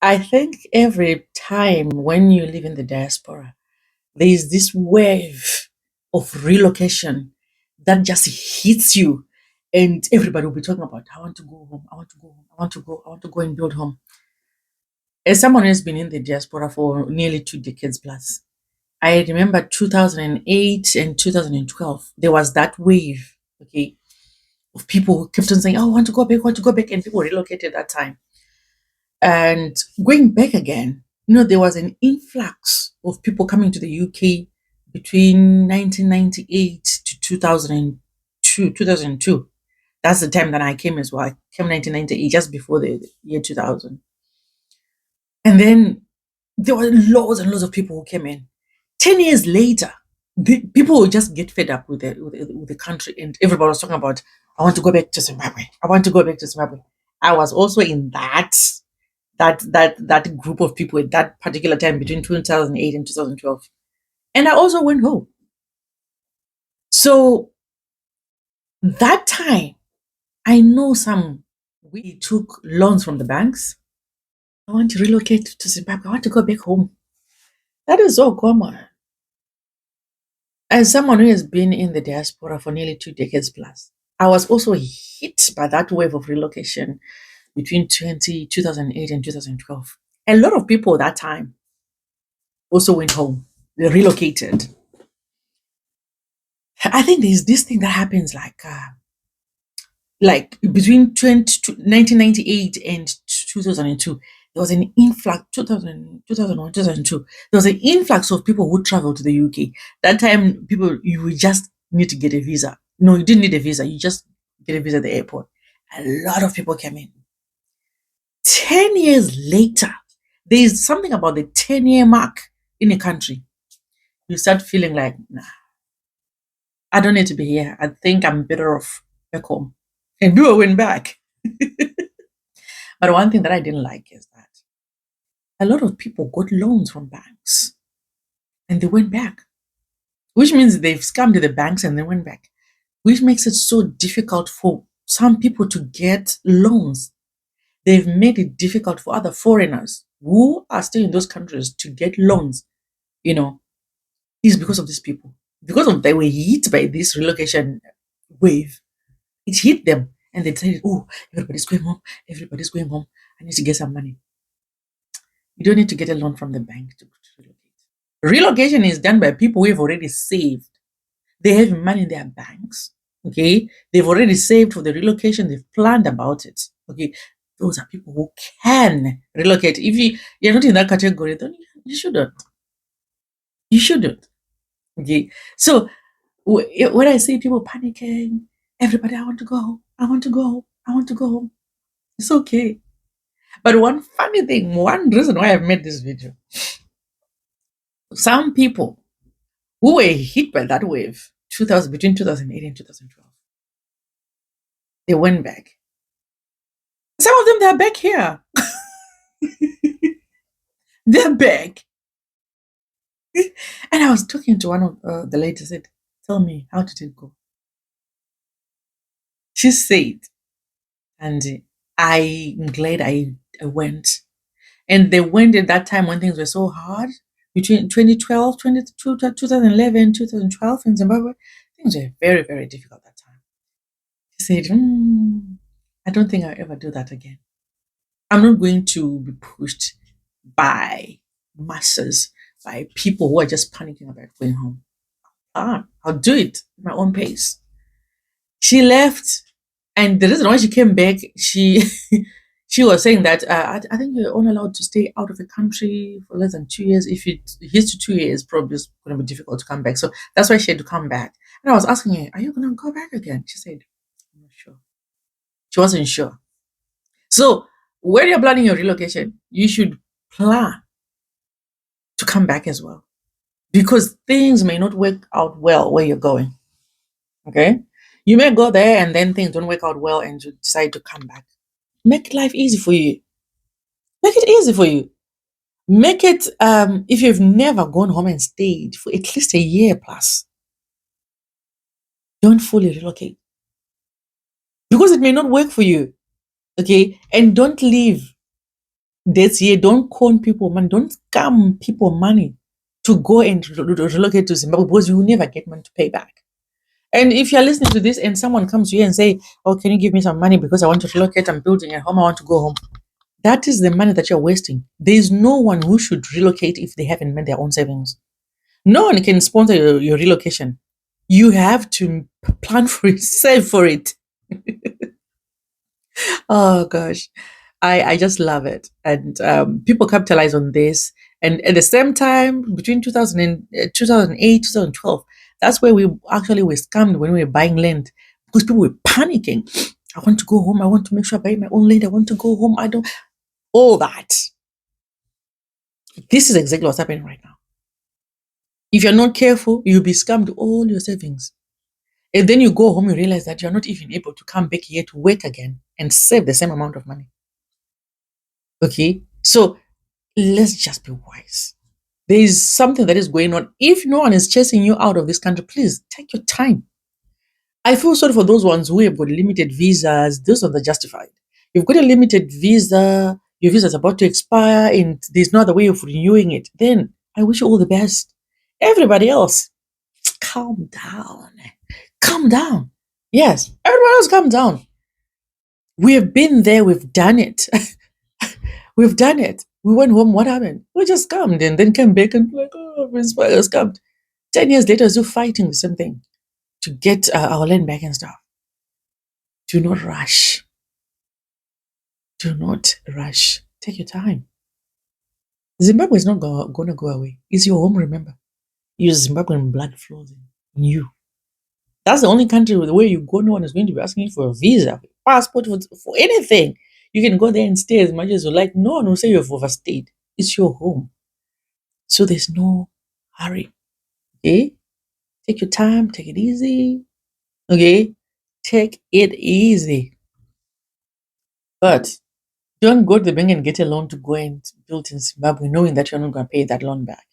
I think every time when you live in the diaspora, there is this wave of relocation that just hits you, and everybody will be talking about, I want to go home, I want to go home, I want to go and build home. As someone who has been in the diaspora for nearly 2 decades plus, I remember 2008 and 2012, there was that wave, okay, of people who kept on saying, oh, I want to go back, I want to go back, and people relocated that time. And going back again, there was an influx of people coming to the UK between 1998 to 2002. 2002. That's the time that I came as well. I came 1998, just before the year 2000. And then there were loads and loads of people who came in. 10 years later, the people would just get fed up with the country, and everybody was talking about, I want to go back to Zimbabwe. I want to go back to Zimbabwe. I was also in that group of people at that particular time between 2008 and 2012. And I also went home. So that time, I know we took loans from the banks. I want to relocate to Zimbabwe. I want to go back home. That is so common. As someone who has been in the diaspora for nearly 2 decades plus, I was also hit by that wave of relocation between 2008 and 2012. A lot of people at that time also went home. They relocated. I think there's this thing that happens like between 1998 and 2002. There was an influx, 2001, 2002. There was an influx of people who traveled to the UK. That time, you would just need to get a visa. No, you didn't need a visa. You just get a visa at the airport. A lot of people came in. 10 years later, there is something about the 10-year mark in a country. You start feeling like, nah, I don't need to be here. I think I'm better off back home. And people went back. But one thing that I didn't like is that a lot of people got loans from banks and they went back, which means they've scammed the banks and they went back, which makes it so difficult for some people to get loans. They've made it difficult for other foreigners who are still in those countries to get loans, you know, is because of these people. Because of they were hit by this relocation wave, it hit them and they said, oh, everybody's going home, everybody's going home. I need to get some money. You don't need to get a loan from the bank to relocate. Relocation is done by people who have already saved. They have money in their banks. Okay. They've already saved for the relocation. They've planned about it. Okay. Those are people who can relocate. If you're not in that category, then you shouldn't. You shouldn't. Okay. So when I see people panicking, everybody, I want to go home. I want to go home. I want to go home. It's okay. But one funny thing, one reason why I've made this video, some people who were hit by that wave, between 2008 and 2012, they went back. Some of them, they're back here. They're back. And I was talking to one of the ladies, said, tell me, how did it go? She said, and I'm glad I went. And they went at that time when things were so hard, between 2012, 2011, 2012 in Zimbabwe. Things were very, very difficult that time. She said, I don't think I'll ever do that again. I'm not going to be pushed by masses, by people who are just panicking about going home. I'll do it at my own pace. She left, and the reason why she came back, she she was saying that I think you're only allowed to stay out of the country for less than 2 years. If it hits to 2 years, probably it's going to be difficult to come back. So that's why she had to come back. And I was asking her, are you going to go back again? She said, I'm not sure. She wasn't sure. So when you're planning your relocation, you should plan to come back as well, because things may not work out well where you're going. Okay, you may go there and then things don't work out well and you decide to come back. Make life easy for you. Make it easy for you. Make it if you've never gone home and stayed for at least a year plus, don't fully relocate, because it may not work for you. Okay, and don't leave That's here. Don't con people money. Don't scam people money to go and relocate to Zimbabwe because you will never get money to pay back. And if you're listening to this and someone comes to you and say, "Oh, can you give me some money because I want to relocate? I'm building a home. I want to go home." That is the money that you're wasting. There is no one who should relocate if they haven't made their own savings. No one can sponsor your relocation. You have to plan for it, save for it. Oh gosh, I just love it, and people capitalize on this. And at the same time, between 2000 and 2008, 2012, that's where we actually were scammed when we were buying land because people were panicking. I want to go home. I want to make sure I buy my own land. I want to go home. I don't all that. This is exactly what's happening right now. If you're not careful, you'll be scammed all your savings. And then you go home, you realize that you're not even able to come back here to work again and save the same amount of money. Okay? So let's just be wise. There is something that is going on. If no one is chasing you out of this country, please take your time. I feel sorry for those ones who have got limited visas. Those are the justified. You've got a limited visa, your visa is about to expire, and there's no other way of renewing it. Then I wish you all the best. Everybody else, calm down. Calm down. Yes, everyone else calm down. We have been there, we've done it. We've done it. We went home, what happened? We just scammed and then came back and like, oh, we're scammed. 10 years later, still fighting the same thing to get our land back and stuff. Do not rush. Do not rush. Take your time. Zimbabwe is not going to go away. It's your home, remember. Your Zimbabwean blood flows in you. That's the only country where you go, no one is going to be asking you for a visa, passport, for anything. You can go there and stay as much as you like. No one will say you've overstayed. It's your home. So there's no hurry. Okay? Take your time, take it easy. Okay? Take it easy. But don't go to the bank and get a loan to go and build in Zimbabwe knowing that you're not going to pay that loan back.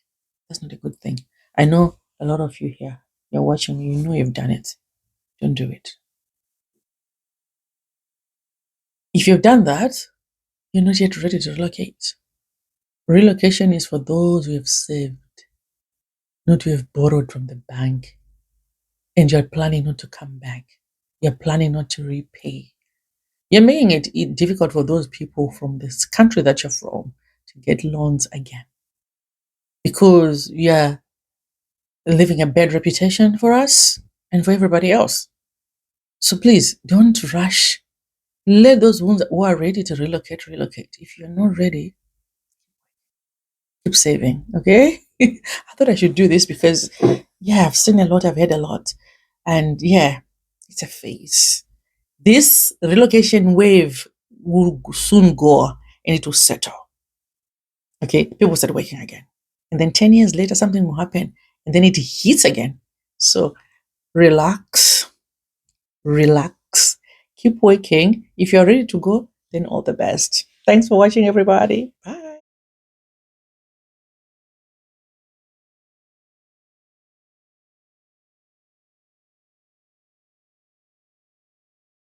That's not a good thing. I know a lot of you here, you're watching, you know you've done it. Don't do it. If you've done that, you're not yet ready to relocate. Relocation is for those who have saved, not who have borrowed from the bank, and you're planning not to come back. You're planning not to repay. You're making it difficult for those people from this country that you're from to get loans again because you're leaving a bad reputation for us and for everybody else. So please don't rush. Let those ones who are ready to relocate, relocate. If you're not ready, keep saving. Okay? I thought I should do this because, yeah, I've seen a lot, I've heard a lot. And yeah, it's a phase. This relocation wave will soon go and it will settle. Okay? People start working again. And then 10 years later, something will happen and then it hits again. So relax, relax, keep working. If you're ready to go, then all the best. Thanks for watching, everybody. Bye.